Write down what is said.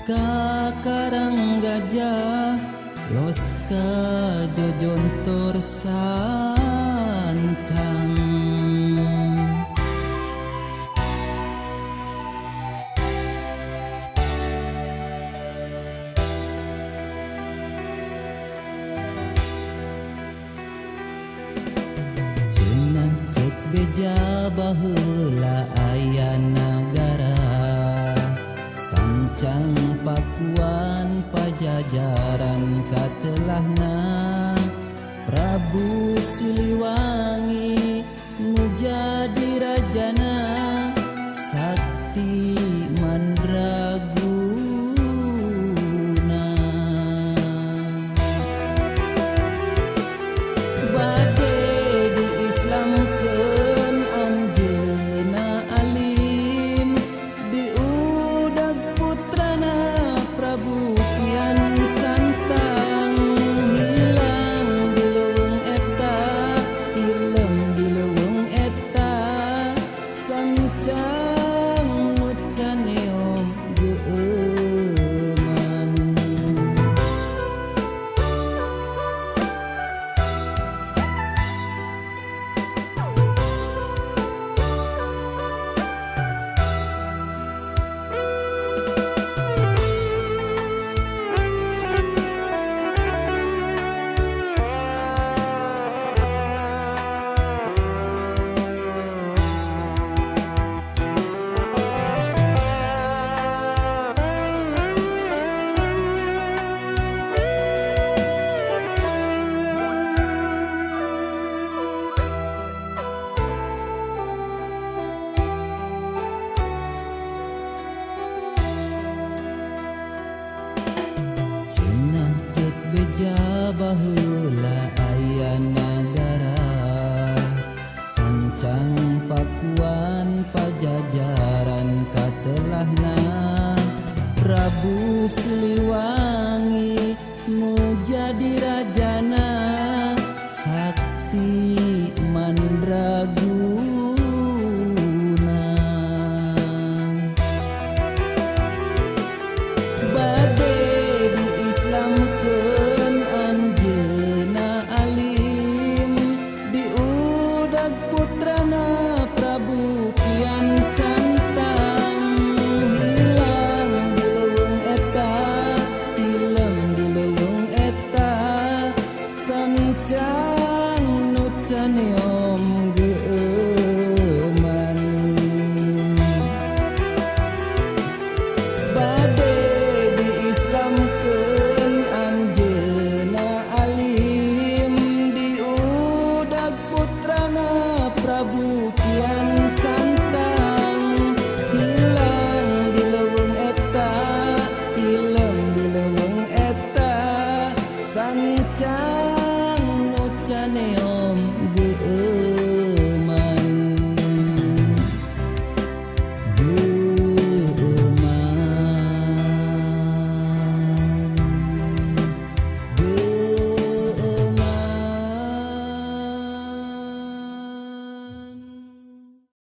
Ka Karang Gajah los ka jojontor sancang. Cenah cek beja baheula aya nagara sancang Pakuan Pajajaran katelahna Prabu Siliwangi nu jadi rajana Sakti Mandraguna. Bade diislamkeun anjeunna alim diudag putrana Prabu Pian Santang. Hilang di leuweung eta, tilem di leuweung eta, sancang nu caneom geueuman. Cenah cek beja baheula aya nagara sancang Pakuan Pajajaran katelahna Prabu Siliwangi nu jadi rajana.